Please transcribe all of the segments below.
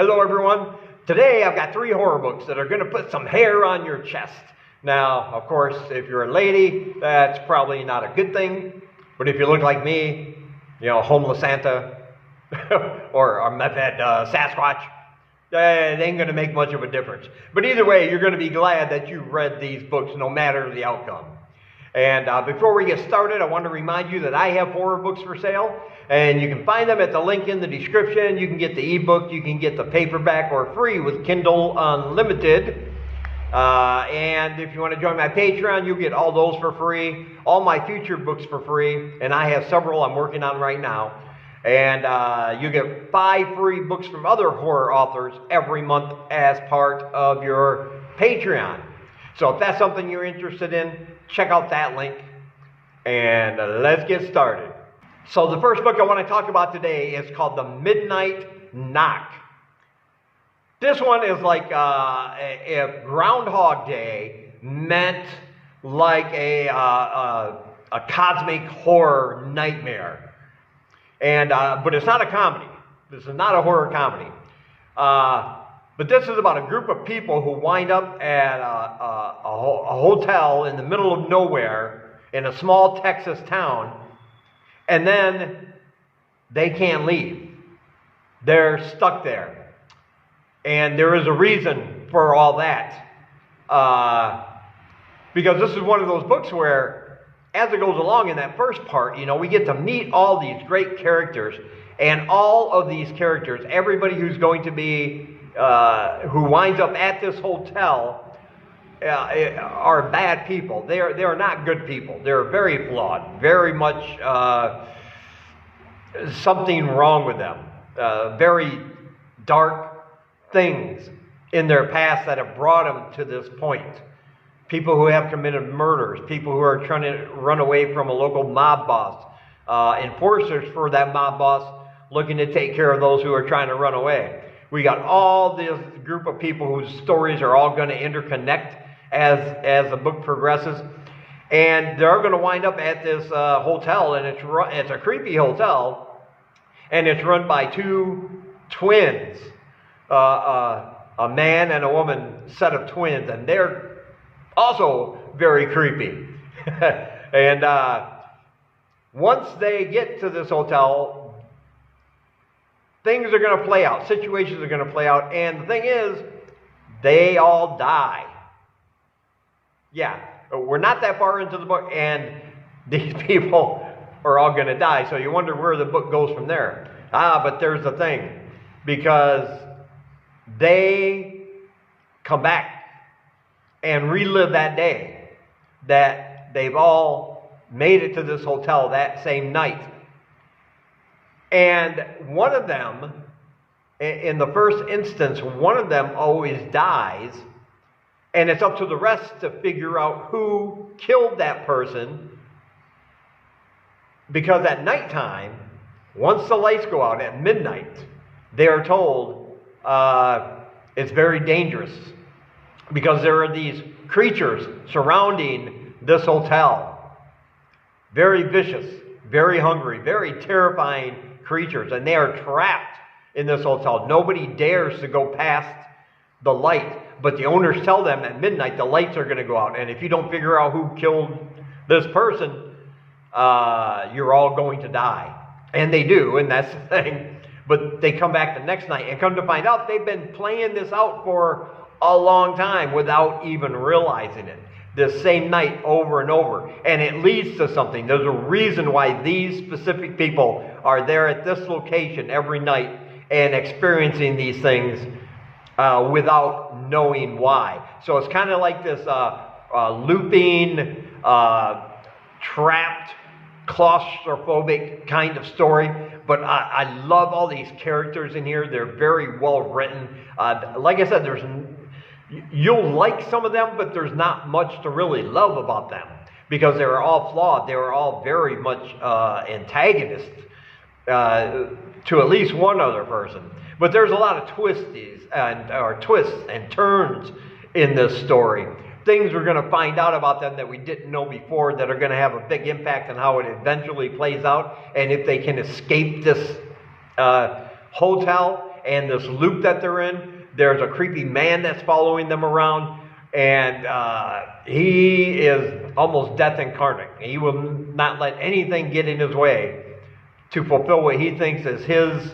Hello everyone. Today I've got 3 horror books that are going to put some hair on your chest. Now, of course, if you're a lady, that's probably not a good thing. But if you look like me, you know, homeless Santa, or a meth head Sasquatch, it ain't going to make much of a difference. But either way, you're going to be glad that you read these books no matter the outcome. And before we get started, I want to remind you that I have horror books for sale. And you can find them at the link in the description. You can get the ebook, you can get the paperback or free with Kindle Unlimited. And if you want to join my Patreon, you'll get all those for free. All my future books for free. And I have several I'm working on right now. And you get 5 free books from other horror authors every month as part of your Patreon. So if that's something you're interested in, check out that link. And let's get started. So the first book I want to talk about today is called The Midnight Knock. This one is like if Groundhog Day meant like a cosmic horror nightmare. And but it's not a comedy. This is not a horror comedy. But this is about a group of people who wind up at a hotel in the middle of nowhere in a small Texas town, and then they can't leave. They're stuck there. And there is a reason for all that. Because this is one of those books where, as it goes along in that first part, you know, we get to meet all these great characters. And all of these characters, everybody who's going to be who winds up at this hotel are bad people. They are not good people. They're very flawed. Very much something wrong with them. Very dark things in their past that have brought them to this point. People who have committed murders. People who are trying to run away from a local mob boss. Enforcers for that mob boss looking to take care of those who are trying to run away. We got all this group of people whose stories are all going to interconnect as the book progresses. And they're going to wind up at this hotel, and it's a creepy hotel, and it's run by 2 twins, a man and a woman set of twins, and they're also very creepy. And once they get to this hotel, things are going to play out. Situations are going to play out. And the thing is, they all die. Yeah, we're not that far into the book, and these people are all going to die. So you wonder where the book goes from there. But there's the thing. Because they come back and relive that day that they've all made it to this hotel that same night. And one of them, in the first instance, one of them always dies. And it's up to the rest to figure out who killed that person. Because at nighttime, once the lights go out at midnight, they are told it's very dangerous. Because there are these creatures surrounding this hotel. Very vicious, very hungry, very terrifying creatures, and they are trapped in this hotel. Nobody dares to go past the light, but the owners tell them at midnight the lights are going to go out, and if you don't figure out who killed this person, you're all going to die. And they do, and that's the thing. But they come back the next night and come to find out they've been playing this out for a long time without even realizing it. This same night over and over. And it leads to something. There's a reason why these specific people are there at this location every night and experiencing these things without knowing why. So it's kind of like this looping, trapped, claustrophobic kind of story. But I love all these characters in here. They're very well written. Like I said, you'll like some of them, but there's not much to really love about them because they were all flawed. They were all very much antagonists to at least one other person. But there's a lot of twists and turns in this story. Things we're going to find out about them that we didn't know before that are going to have a big impact on how it eventually plays out and if they can escape this hotel and this loop that they're in. There's a creepy man that's following them around, and he is almost death incarnate. He will not let anything get in his way to fulfill what he thinks is his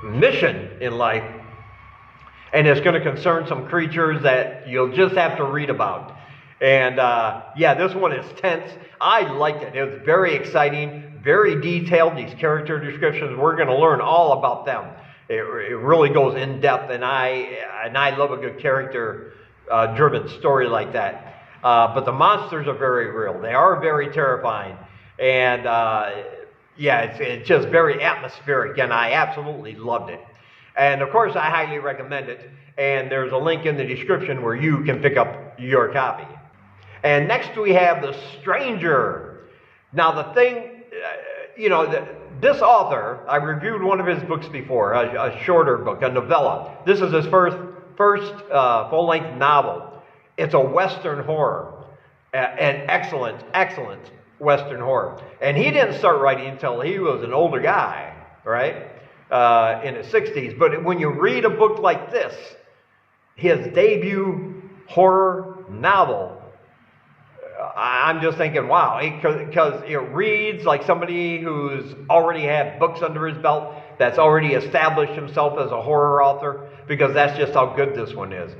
mission in life. And it's going to concern some creatures that you'll just have to read about. And yeah, this one is tense. I liked it. It was very exciting, very detailed, these character descriptions. We're going to learn all about them. It really goes in depth, and I love a good character driven story like that. But the monsters are very real. They are very terrifying. And yeah, it's just very atmospheric, and I absolutely loved it. And of course, I highly recommend it. And there's a link in the description where you can pick up your copy. And next we have The Stranger. Now the thing, this author, I reviewed one of his books before, a shorter book, a novella. This is his first full-length novel. It's a Western horror, an excellent Western horror. And he didn't start writing until he was an older guy, right, in his 60s. But when you read a book like this, his debut horror novel, I'm just thinking, wow, because it reads like somebody who's already had books under his belt, that's already established himself as a horror author, because that's just how good this one is.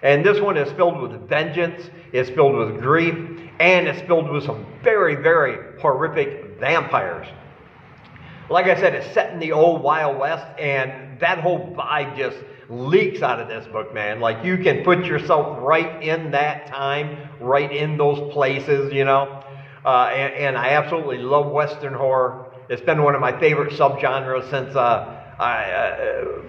And this one is filled with vengeance, it's filled with grief, and it's filled with some very, very horrific vampires. Like I said, it's set in the old Wild West, and that whole vibe just leaks out of this book, man. Like, you can put yourself right in that time, right in those places, and I absolutely love Western horror. It's been one of my favorite subgenres since,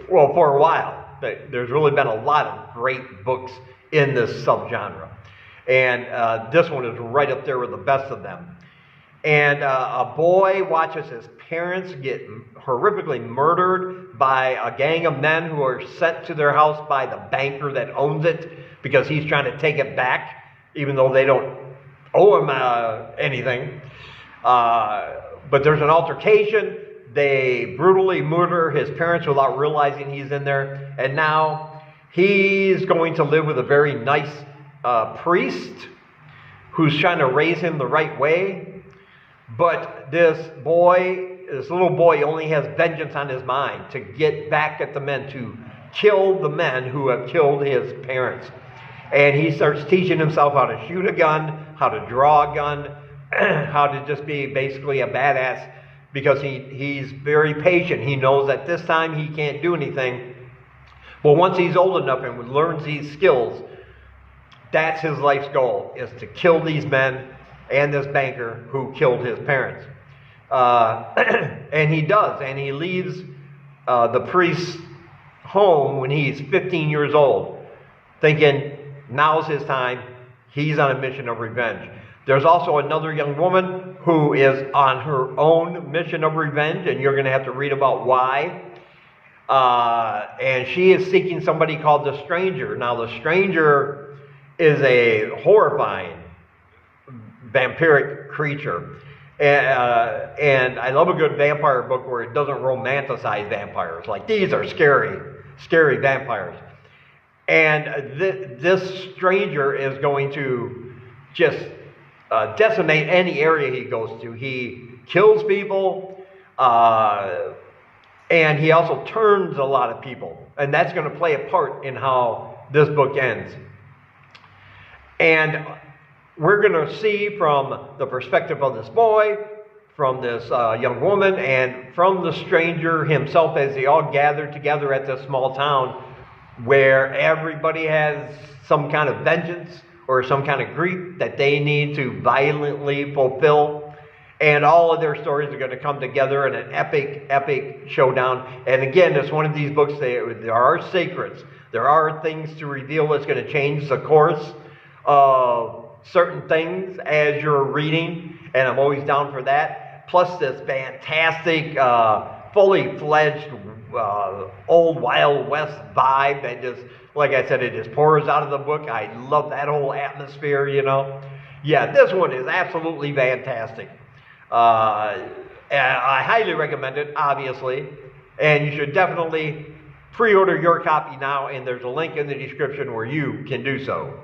for a while. There's really been a lot of great books in this subgenre. And this one is right up there with the best of them. And a boy watches his parents get horrifically murdered by a gang of men who are sent to their house by the banker that owns it, because he's trying to take it back, even though they don't owe him anything. But there's an altercation. They brutally murder his parents without realizing he's in there. And now he's going to live with a very nice priest who's trying to raise him the right way. But this little boy only has vengeance on his mind to get back at the men, to kill the men who have killed his parents. And he starts teaching himself how to shoot a gun, how to draw a gun, how to just be basically a badass, because he's very patient. He knows that this time he can't do anything. But once he's old enough and learns these skills, that's his life's goal, is to kill these men and this banker who killed his parents. And he does, and he leaves the priest's home when he's 15 years old, thinking now's his time. He's on a mission of revenge. There's also another young woman who is on her own mission of revenge, and you're going to have to read about why. And she is seeking somebody called the Stranger. Now, the Stranger is a horrifying vampiric creature. And I love a good vampire book where it doesn't romanticize vampires. Like, these are scary, scary vampires. And this Stranger is going to just decimate any area he goes to. He kills people, and he also turns a lot of people. And that's going to play a part in how this book ends. And we're going to see from the perspective of this boy, from this young woman, and from the Stranger himself, as they all gather together at this small town where everybody has some kind of vengeance or some kind of grief that they need to violently fulfill. And all of their stories are going to come together in an epic, epic showdown. And again, it's one of these books, there are secrets. There are things to reveal that's going to change the course of certain things as you're reading. And I'm always down for that. Plus this fantastic, fully fledged, old Wild West vibe that just, like I said, it just pours out of the book. I love that whole atmosphere, Yeah, this one is absolutely fantastic. I highly recommend it, obviously, and you should definitely pre-order your copy now, and there's a link in the description where you can do so.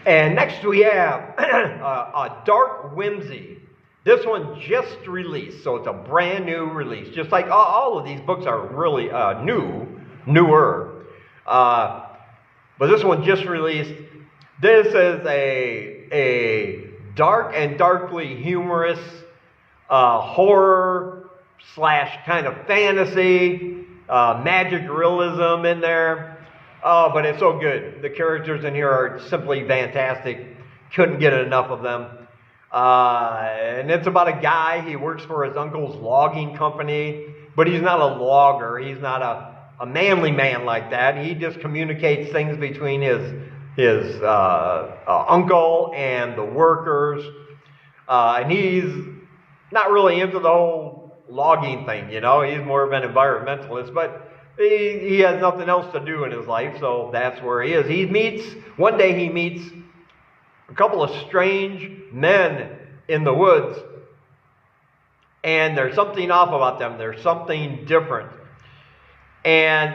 And next we have a Dark Whimsy. This one just released, so it's a brand new release. Just like all of these books are really newer. But this one just released. This is a dark and darkly humorous horror / kind of fantasy, magic realism in there. Oh, but it's so good. The characters in here are simply fantastic. Couldn't get enough of them. And it's about a guy. He works for his uncle's logging company, but he's not a logger. He's not a manly man like that. He just communicates things between his uncle and the workers. And he's not really into the whole logging thing, you know. He's more of an environmentalist, but he has nothing else to do in his life, so that's where he is. One day he meets a couple of strange men in the woods, and there's something off about them. There's something different. And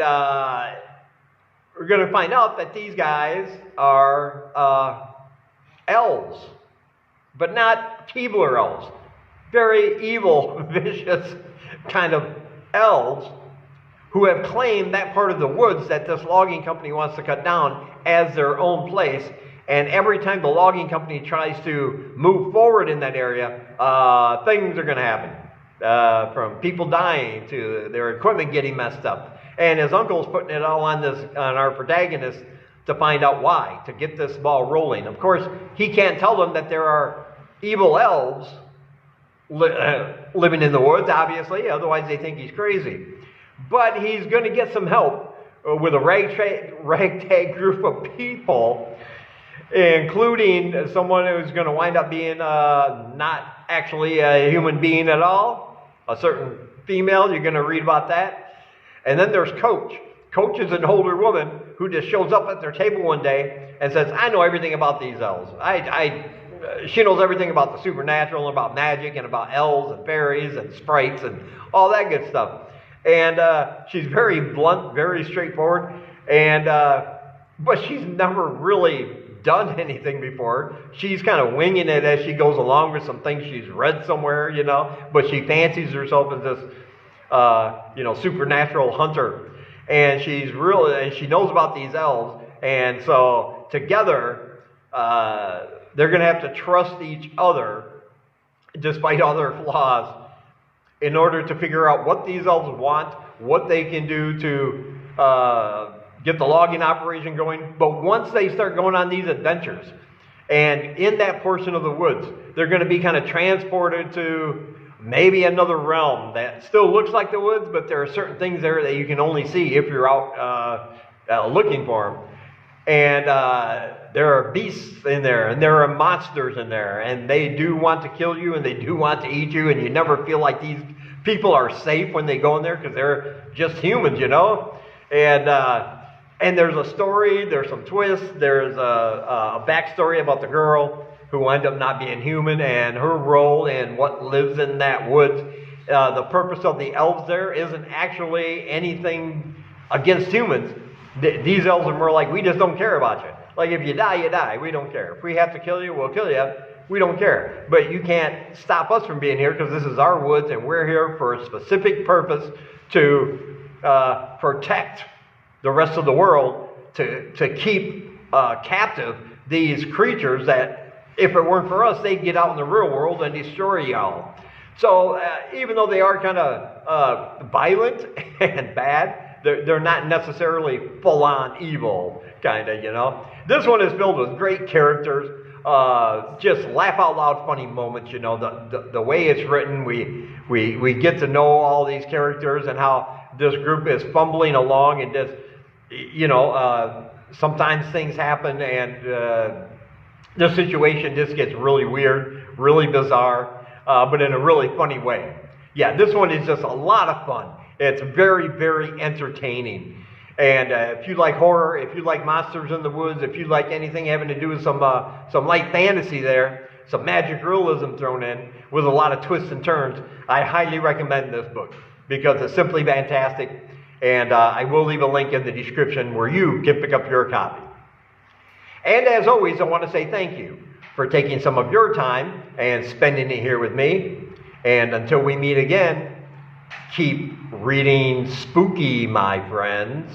we're going to find out that these guys are elves, but not Keebler elves. Very evil, vicious kind of elves who have claimed that part of the woods that this logging company wants to cut down as their own place. And every time the logging company tries to move forward in that area, things are going to happen. From people dying to their equipment getting messed up. And his uncle's putting it all on our protagonist to find out why, to get this ball rolling. Of course, he can't tell them that there are evil elves living in the woods, obviously, otherwise they think he's crazy. But he's going to get some help with a ragtag group of people, including someone who's going to wind up being not actually a human being at all, a certain female. You're going to read about that. And then there's Coach. Coach is an older woman who just shows up at their table one day and says, I know everything about these elves. She knows everything about the supernatural and about magic and about elves and fairies and sprites and all that good stuff. And she's very blunt, very straightforward, and but she's never really done anything before. She's kind of winging it as she goes along with some things she's read somewhere, you know, but she fancies herself as this, supernatural hunter. And and she knows about these elves, and so together, they're going to have to trust each other, despite all their flaws, in order to figure out what these elves want, what they can do to get the logging operation going. But once they start going on these adventures, and in that portion of the woods, they're going to be kind of transported to maybe another realm that still looks like the woods, but there are certain things there that you can only see if you're out looking for them. And there are beasts in there, and there are monsters in there, and they do want to kill you, and they do want to eat you, and you never feel like these people are safe when they go in there because they're just humans, you know. And there's a story, there's some twists, there's a backstory about the girl who wound up not being human and her role in what lives in that woods. The purpose of the elves there isn't actually anything against humans. These elves are more like, we just don't care about you. Like, if you die, you die. We don't care. If we have to kill you, we'll kill you. We don't care. But you can't stop us from being here because this is our woods and we're here for a specific purpose to protect the rest of the world, to keep captive these creatures that, if it weren't for us, they'd get out in the real world and destroy y'all. So even though they are kind of violent and bad, they're not necessarily full-on evil, kind of, you know. This one is filled with great characters, just laugh-out-loud funny moments, you know. The way it's written, we get to know all these characters and how this group is fumbling along and just, you know, sometimes things happen and the situation just gets really weird, really bizarre, but in a really funny way. Yeah, this one is just a lot of fun. It's very, very entertaining. And if you like horror, if you like monsters in the woods, if you like anything having to do with some light fantasy there, some magic realism thrown in with a lot of twists and turns. I highly recommend this book because it's simply fantastic, and I will leave a link in the description where you can pick up your copy. And as always, I want to say thank you for taking some of your time and spending it here with me. And until we meet again, keep reading spooky, my friends.